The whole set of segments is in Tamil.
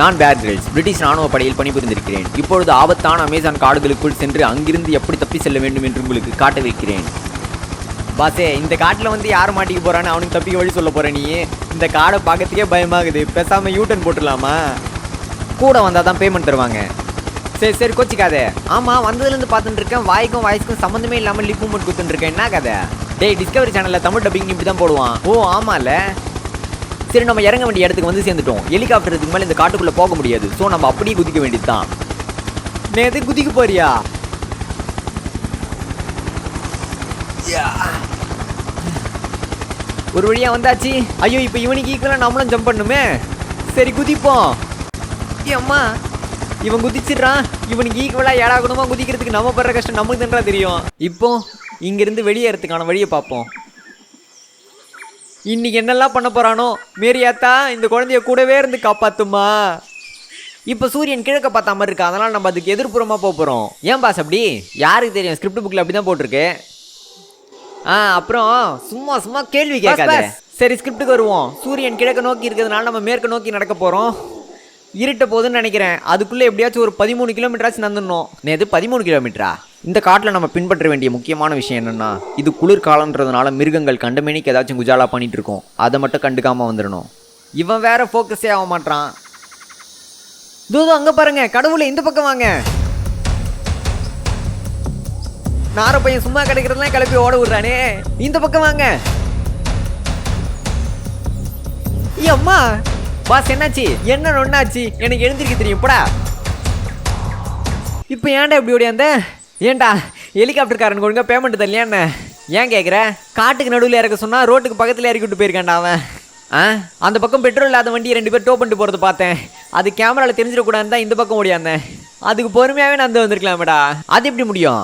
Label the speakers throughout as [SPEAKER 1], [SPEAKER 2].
[SPEAKER 1] நான் பேர் கிரில்ஸ் பிரிட்டிஷ் ராணுவ படையில் பணிபுரிந்திருக்கிறேன். இப்பொழுது ஆபத்தான அமேசான் காடுகளுக்குள் சென்று அங்கிருந்து எப்படி தப்பி செல்ல வேண்டும் என்று உங்களுக்கு காட்ட வைக்கிறேன். பாசே, இந்த காட்டில் வந்து யார் மாட்டிக்க போறான்னு அவனுக்கு தப்பிக்க வழி சொல்ல போற நீ? இந்த காடை பார்க்கறதுக்கே பயமாகுது. பேசாம யூட்டன் போட்டுடலாமா? கூட வந்தால் தான் பேமெண்ட் தருவாங்க. சரி சரி கோச்சிக்காதே. ஆமாம், வந்ததுலேருந்து பார்த்துட்டு இருக்கேன், வாய்க்கும் வாய்ஸ்க்கும் சம்மந்தமே இல்லாமல் லிப் மூமெண்ட் கொடுத்துட்டு இருக்கேன். என்ன கதை? டேய், டிஸ்கவரி சேனலில் தமிழ் டப்பிங் இப்படி தான் போடுவான். ஓ ஆமாம்ல. சரி, நம்ம இறங்க வேண்டிய இடத்துக்கு வந்து சேர்ந்துட்டோம். ஹெலிகாப்டர் இதுக்கு மேலே இந்த காட்டுக்குள்ளே போக முடியாது. ஸோ நம்ம அப்படியே குதிக்க வேண்டியது தான். நேது குதிக்க போறியா? ஒரு வழியா வந்தாச்சு. ஐயோ, இப்போ இவனுக்கு ஈக்குவலாக நம்மளும் ஜம்ப் பண்ணுமே. சரி குதிப்போம். அம்மா, இவன் குதிச்சிடுறான். இவனுக்கு ஈக்குவலாக ஏடாகணுமா குதிக்கிறதுக்கு நம்ம படுற கஷ்டம் நமக்கு தான்டா தெரியும். இப்போ இங்கிருந்து வெளியேறதுக்கான வழியை பார்ப்போம். இன்னைக்கு என்னெல்லாம் பண்ண போறானோ? மேரியாத்தா, இந்த குழந்தைய கூடவே இருந்து காப்பாத்துமா. இப்போ சூரியன் கிழக்க பார்த்த மாதிரி இருக்கா, அதனால நம்ம அதுக்கு எதிர்ப்புறமா போகிறோம். ஏன் பாஸ் அப்படி? யாருக்கு தெரியும், ஸ்கிரிப்ட் புக்கில் அப்படி தான் போட்டிருக்கு. அப்புறம் சும்மா சும்மா கேள்வி கேட்காத. சரி, ஸ்கிரிப்டுக்கு வருவோம். சூரியன் கிழக்க நோக்கி இருக்கிறதுனால நம்ம மேற்கு நோக்கி நடக்க போகிறோம். இருட்ட போகுதுன்னு நினைக்கிறேன். அதுக்குள்ளே எப்படியாச்சும் ஒரு 13 கிலோமீட்டராச்சும் நடந்துடணும். நேது 13 கிலோமீட்டரா? இந்த காட்டில் நம்ம பின்பற்ற வேண்டிய முக்கியமான விஷயம் என்னென்னா, இது குளிர்காலன்றதுனால மிருகங்கள் கண்டமேனிக்கு ஏதாச்சும் குஜாலா பண்ணிட்டு இருக்கோம். அதை மட்டும் கண்டுக்காமல் வந்துடணும். இவன் வேற ஃபோக்கஸே ஆக மாட்டான். தூது அங்கே பாருங்க, கடவுளை இந்த பக்கம் வாங்க. நார பையன் சும்மா கிடைக்கிறதுலாம் கிளப்பி ஓட விடுறானே. இந்த பக்கம் வாங்க. அம்மா பாஸ், என்னாச்சு? என்ன ஒன்னாச்சு? எனக்கு எழுந்திருக்க தெரியும் போடா. இப்போ ஏன்டா இப்படி ஓடியாந்த? ஏன்டா ஹெலிகாப்டர்காரனுக்கு ஒழுங்காக பேமெண்ட் தரலையா என்ன? ஏன் கேட்குற? காட்டுக்கு நடுவில் இறக்க சொன்னால் ரோட்டுக்கு பக்கத்தில் இறக்கி விட்டு போயிருக்காண்டா அவன். அந்த பக்கம் பெட்ரோல் இல்லாத வண்டியை 2 பேர் டோ பண்ணிட்டு போகிறது பார்த்தேன். அது கேமராவில் தெரிஞ்சிடக்கூடாதுன்னு தான் இந்த பக்கம் ஓடியாந்தேன். அதுக்கு பொறுமையாகவே நான் வந்திருக்கலாமேடா. அது எப்படி முடியும்?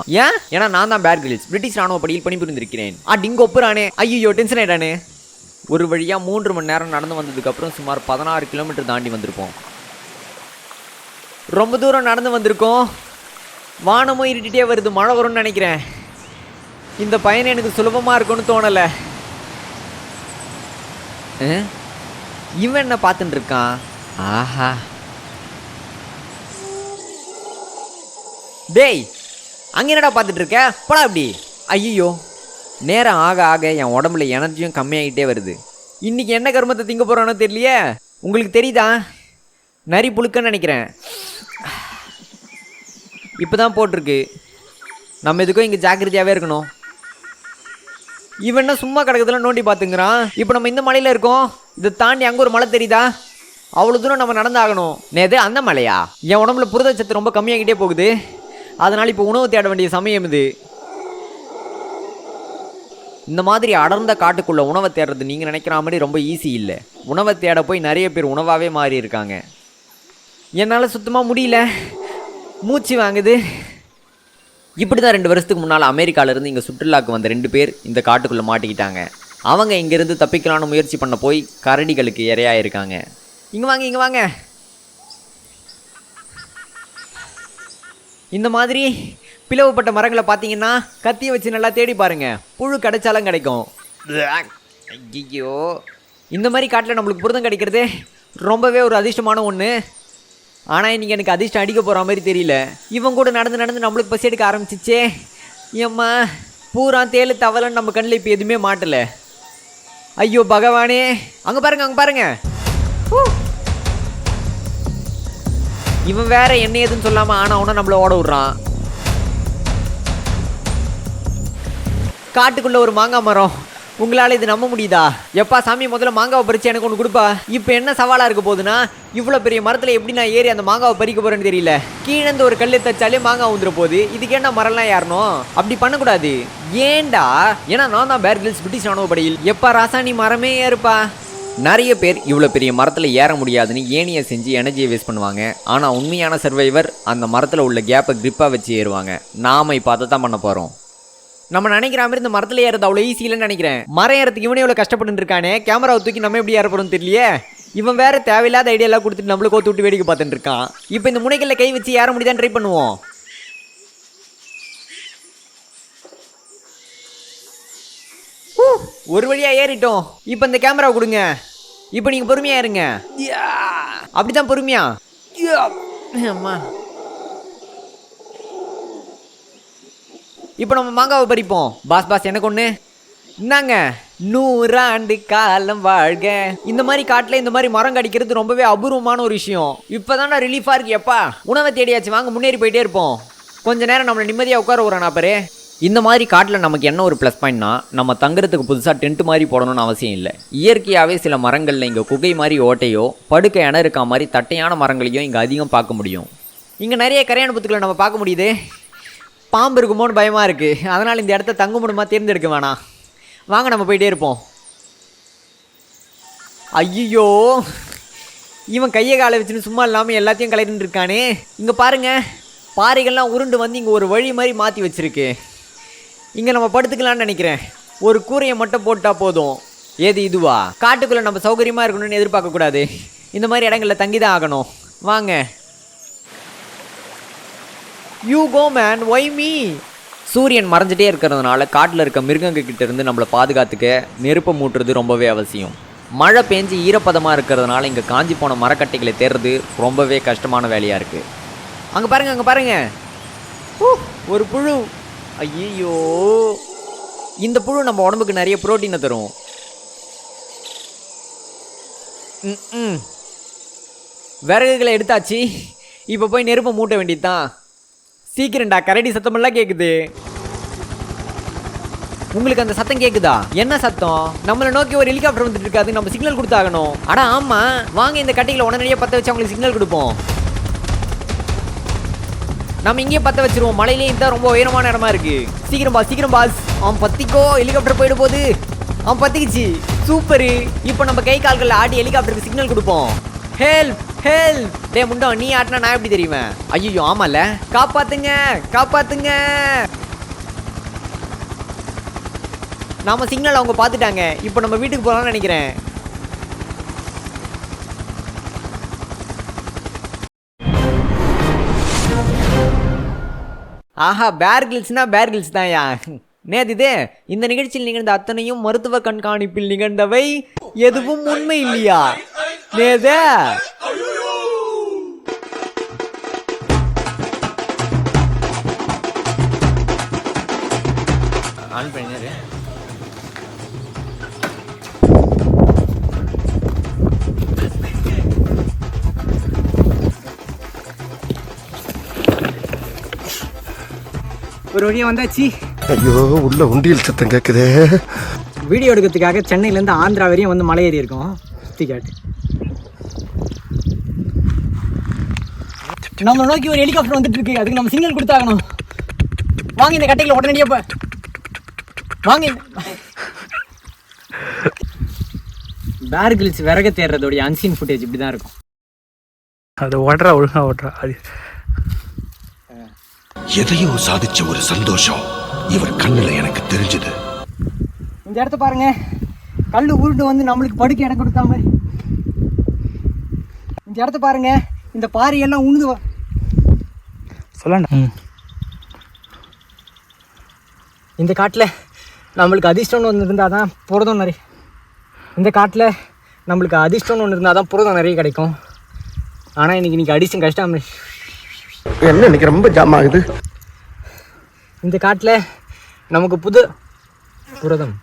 [SPEAKER 1] ஏன்னா நான் தான் பேர் கிரில்ஸ், பிரிட்டிஷ் ராணுவ படையில் பணிபுரிந்திருக்கிறேன். டிங்க ஒப்புறானே. ஐயோ, டென்ஷன் ஆயிட்டானே. ஒரு வழியாக 3 மணி நேரம் நடந்து வந்ததுக்கப்புறம் சுமார் 16 கிலோமீட்டர் தாண்டி வந்திருப்போம். ரொம்ப தூரம் நடந்து வந்திருக்கோம். வானமும் இருட்டிகிட்டே வருது. மழை வரும்னு நினைக்கிறேன். இந்த பயணம் எனக்கு சுலபமாக இருக்கும்னு தோணலை. இவன் என்ன பார்த்துட்டு இருக்கான்? ஆஹா, டேய், அங்கே என்னடா பார்த்துட்டு இருக்க? போடா அப்படி. ஐயோ, நேரம் ஆக ஆக என் உடம்புல எனர்ஜியும் கம்மியாகிட்டே வருது. இன்னைக்கு என்ன கர்மத்தை திங்க போகிறானோ தெரியலையே. உங்களுக்கு தெரியுதா? நரி புழுக்கன்னு நினைக்கிறேன். இப்போ தான் போட்டிருக்கு. நம்ம எதுக்கும் இங்கே ஜாக்கிரதையாகவே இருக்கணும். இவன் என்ன சும்மா கிடக்கிறதுலாம் நோண்டி பார்த்துங்கிறான். இப்போ நம்ம இந்த மலையில் இருக்கோம். இதை தாண்டி அங்கே ஒரு மலை தெரியுதா? அவ்வளோ தூரம் நம்ம நடந்தாகணும். நேது அந்த மலையா? என் உடம்புல புரதச்சத்து ரொம்ப கம்மியாகிட்டே போகுது. அதனால் இப்போ உணவு தேட வேண்டிய சமயம் இது. இந்த மாதிரி அடர்ந்த காட்டுக்குள்ளே உணவை தேடுறது நீங்கள் நினைக்கிற மாதிரி ரொம்ப ஈஸி இல்லை. உணவை தேட போய் நிறைய பேர் உணவாகவே மாறி இருக்காங்க. என்னால் சுத்தமாக முடியல, மூச்சு வாங்குது. இப்படி தான் 2 வருஷத்துக்கு முன்னால் அமெரிக்காவிலேருந்து இங்கே சுற்றுலாவுக்கு வந்த 2 பேர் இந்த காட்டுக்குள்ளே மாட்டிக்கிட்டாங்க. அவங்க இங்கேருந்து தப்பிக்கலான்னு முயற்சி பண்ண போய் கரடிகளுக்கு இரையாக இருக்காங்க. இங்கே வாங்க, இங்கே வாங்க. இந்த மாதிரி பிளவுப்பட்ட மரங்களை பார்த்தீங்கன்னா கத்தியை வச்சு நல்லா தேடி பாருங்க. புழு கிடைச்சாலும் கிடைக்கும். ஐயோ, இந்த மாதிரி காட்டில் நம்மளுக்கு புரதம் கிடைக்கிறதே ரொம்பவே ஒரு அதிர்ஷ்டமான ஒன்று. ஆனால் இன்றைக்கி எனக்கு அதிர்ஷ்டம் அடிக்க போகிற மாதிரி தெரியல. இவன் கூட நடந்து நடந்து நம்மளுக்கு பசி எடுக்க ஆரம்பிச்சிச்சே. ஏம்மா, பூரா தேலு தவளைன்னு நம்ம கண்ணில் இப்போ எதுவுமே மாட்டலை. ஐயோ பகவானே, அங்கே பாருங்க, அங்கே பாருங்க. இவன் வேற என்ன ஏதுன்னு சொல்லாமல் ஆனால் அவனை நம்மளை ஓட விட்றான். காட்டுக்குள்ளே ஒரு மாங்காய் மரம். உங்களால் இது நம்ப முடியுதா? எப்பா சாமி, முதல்ல மாங்காவை பறித்து எனக்கு ஒன்று கொடுப்பா. இப்போ என்ன சவாலாக இருக்க போகுதுன்னா, இவ்வளோ பெரிய மரத்தில் எப்படி நான் ஏறி அந்த மாங்காவை பறிக்க போகிறேன்னு தெரியல. கீழேந்து ஒரு கல் தச்சாலே மாங்காய் வந்துட போகுது. இதுக்கு என்ன மரம்லாம் ஏறணும்? அப்படி பண்ணக்கூடாது. ஏண்டா? ஏன்னா நான் தான் பேர் கிரில்ஸ், பிரிட்டிஷ் ராணுவ படையில். எப்பா ராசாணி மரமே ஏறுப்பா. நிறைய பேர் இவ்வளோ பெரிய மரத்தில் ஏற முடியாதுன்னு ஏணியை செஞ்சு எனர்ஜியை வேஸ்ட் பண்ணுவாங்க. ஆனால் உண்மையான சர்வைவர் அந்த மரத்தில் உள்ள கேப்பை கிரிப்பாக வச்சு ஏறுவாங்க. நாம் இப்போ அதை தான் பண்ண போகிறோம். நம்ம நினைக்கிற மாதிரி இந்த மரத்தில் ஏறது அவ்வளோ ஈஸி இல்லைன்னு நினைக்கிறேன். மரம் ஏறதுக்கு இவனே எவ்வளோ கஷ்டப்பட்டு இருக்கானே. கேமராவை தூக்கி நம்ம எப்படி ஏற போகிறோம்னு தெரியலையே. இவன் வேற தேவையில்லாத ஐடியாலாம் கொடுத்துட்டு நம்மளுக்கு கோத்து விட்டு வேடிக்கை பார்த்துட்டு இருக்கான். இப்போ இந்த முனைகளில் கை வச்சு ஏற முடியுதான்னு ட்ரை பண்ணுவோம். ஒரு வழியாக ஏறிட்டோம். இப்போ இந்த கேமராவை கொடுங்க. இப்போ நீங்க பொறுமையா இருங்க. அப்படிதான் பொறுமையா. அம்மா. இப்போ நம்ம மாங்காவை பறிப்போம். பாஸ் எனக்கு ஒண்ணு இந்தாங்க. 100 ஆண்டு காலம் வாழ்க. இந்த மாதிரி காட்டுல இந்த மாதிரி மரம் கடிக்கிறது ரொம்பவே அபூர்வமான ஒரு விஷயம். இப்போதான் ரிலீஃபா இருக்கு. எப்பா உணவை தேடியாச்சு, வாங்க முன்னேறி போயிட்டே இருப்போம். கொஞ்ச நேரம் நம்மளை நிம்மதியாக உட்கார விடுறேன் நாப்பரு. இந்த மாதிரி காட்டில் நமக்கு என்ன ஒரு ப்ளஸ் பாயிண்ட்னா, நம்ம தங்குறதுக்கு புதுசாக டென்ட் மாதிரி போடணும்னு அவசியம் இல்லை. இயற்கையாகவே சில மரங்களில் இங்கே குகை மாதிரி ஓட்டையோ படுக்க இடம் இருக்கா மாதிரி தட்டையான மரங்களையும் இங்கே அதிகம் பார்க்க முடியும். இங்கே நிறைய கரையான புத்துக்களை நம்ம பார்க்க முடியுது. பாம்பு இருக்குமோன்னு பயமாக இருக்குது. அதனால் இந்த இடத்த தங்குமிடமாக தேர்ந்தெடுக்க வேணாம். வாங்க நம்ம போயிட்டே இருப்போம். ஐயோ, இவன் கையை காலை வச்சுன்னு சும்மா இல்லாமல் எல்லாத்தையும் கலைட்டு இருக்கானே. இங்கே பாருங்கள், பாறைகள்லாம் உருண்டு வந்து இங்கே ஒரு வழி மாதிரி மாற்றி வச்சுருக்கு. இங்கே நம்ம படுத்துக்கலான்னு நினைக்கிறேன். ஒரு கூரையை மட்டும் போட்டால் போதும். ஏது இதுவா? காட்டுக்குள்ளே நம்ம சௌகரியமாக இருக்கணும்னு எதிர்பார்க்கக்கூடாது. இந்த மாதிரி இடங்களில் தங்கி தான் ஆகணும். வாங்க. You go man, why me? சூரியன் மறைஞ்சிட்டே இருக்கிறதுனால காட்டில் இருக்க மிருகங்கக்கிட்ட இருந்து நம்மளை பாதுகாத்துக்க நெருப்பை மூட்டுறது ரொம்பவே அவசியம். மழை பெஞ்சு ஈரப்பதமாக இருக்கிறதுனால இங்கே காஞ்சி போன மரக்கட்டைகளை தேடுறது ரொம்பவே கஷ்டமான வேலையாக இருக்குது. அங்கே பாருங்க, ஒரு புழு. ஐயோ, இந்த புழு நம்ம உடம்புக்கு நிறைய புரோட்டீனை தரும். விறகுகளை எடுத்தாச்சு. இப்போ போய் நெருப்பை மூட்ட வேண்டியதுதான். சீக்கிரம்டா, கரடி சத்தமெல்லாம் கேட்குது. உங்களுக்கு அந்த சத்தம் கேட்குதா? என்ன சத்தம்? நம்மளை நோக்கி ஒரு ஹெலிகாப்டர் வந்துட்டு இருக்காது. நம்ம சிக்னல் கொடுத்தாகணும். அடா ஆமா, வாங்க இந்த கட்டைகளை உடனடியே பற்ற வச்சு அவங்களுக்கு சிக்னல் கொடுப்போம். நம்ம இங்கேயே பற்ற வச்சிருவோம். மலையிலே இதுதான் ரொம்ப உயரமான இடமா இருக்கு. சீக்கிரம் பாஸ். அவன் பத்திக்கோ, ஹெலிகாப்டர் போயிட போகுது. அவன் பத்திக்கிச்சு. சூப்பரு. இப்போ நம்ம கை கால்களில் ஆடி ஹெலிகாப்டருக்கு சிக்னல் கொடுப்போம். ஹெல்ப். டே முண்டோ, நீ ஆட்டினா நான் எப்படி தெரியுவேன்? ஐயோ ஆமால, காப்பாத்துங்க. நாம சிக்னல் அவங்க பார்த்துட்டாங்க. இப்போ நம்ம வீட்டுக்கு போகலாம்னு நினைக்கிறேன். ஆஹா, பேர் கில்ஸ் தான்யா. நேது இது இந்த நிகழ்ச்சியில் நிகழ்ந்த அத்தனையும் மருத்துவ கண்காணிப்பில் நிகழ்ந்தவை, எதுவும் உண்மை இல்லையா நேது? ஆன் பண்ணிரு. ஒரு வழியாக வந்தாச்சு.
[SPEAKER 2] ஐயோ, உள்ள உண்டியல் சத்தம் கேட்குது.
[SPEAKER 1] வீடியோ எடுக்கிறதுக்காக சென்னையிலேருந்து ஆந்திரா வரையும் வந்து மலை ஏறி இருக்கோம். டிக்கெட் நம்ம நோக்கி ஒரு ஹெலிகாப்டர் வந்துட்டு இருக்கு. அதுக்கு நம்ம சிக்னல் கொடுத்தாகணும். வாங்க இந்த கட்டைகளை உடனடியாக வாங்க. பேர் கில்ஸ் விறக தேடுறதோடைய அன்சீன் ஃபுட்டேஜ் இப்படி தான் இருக்கும்.
[SPEAKER 2] அது ஒழுங்கா ஓடுறா. அது எதையோ சாதிச்ச ஒரு சந்தோஷம் இவர் கண்ணுல எனக்கு தெரிஞ்சது.
[SPEAKER 1] இந்த இடத்த பாருங்க, கல் உருண்டு வந்து நம்மளுக்கு படுக்க இடம் கொடுக்காம. இந்த இடத்த பாருங்க, இந்த பாறையெல்லாம் உழுது சொல்லணும். இந்த காட்டில் நம்மளுக்கு அதிர்ஷ்டம்னு ஒன்று இருந்தால் தான் புரதம் நிறைய. இந்த காட்டில் நம்மளுக்கு அதிர்ஷ்டம்னு ஒன்று இருந்தால் தான் புரதம் நிறைய கிடைக்கும். ஆனால் இன்னைக்கு அதிர்ஷ்டம் கஷ்டம்.
[SPEAKER 2] என்ன இன்னைக்கு ரொம்ப ஜாம் ஆகுது.
[SPEAKER 1] இந்த காட்டில் நமக்கு புரதம்,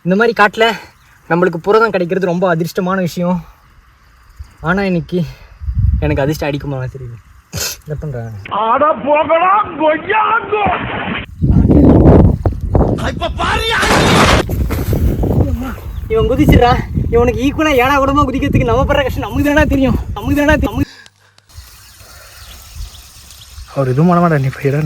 [SPEAKER 1] இந்த மாதிரி காட்டில் நம்மளுக்கு புரதம் கிடைக்கிறது ரொம்ப அதிர்ஷ்டமான விஷயம். ஆனால் இன்னைக்கு எனக்கு அதிர்ஷ்டம் அடிக்குமா தெரியுது. என்ன பண்ணுறேன்? இவன் குதிச்சிடா. இவனுக்கு ஈக்குவலாக ஏடா கூடமா குதிக்கிறதுக்கு நம்ம படுற கஷ்டம் நமக்கு தானே தெரியும்.
[SPEAKER 2] அவர் இது மூலமாக நீ போயிடா.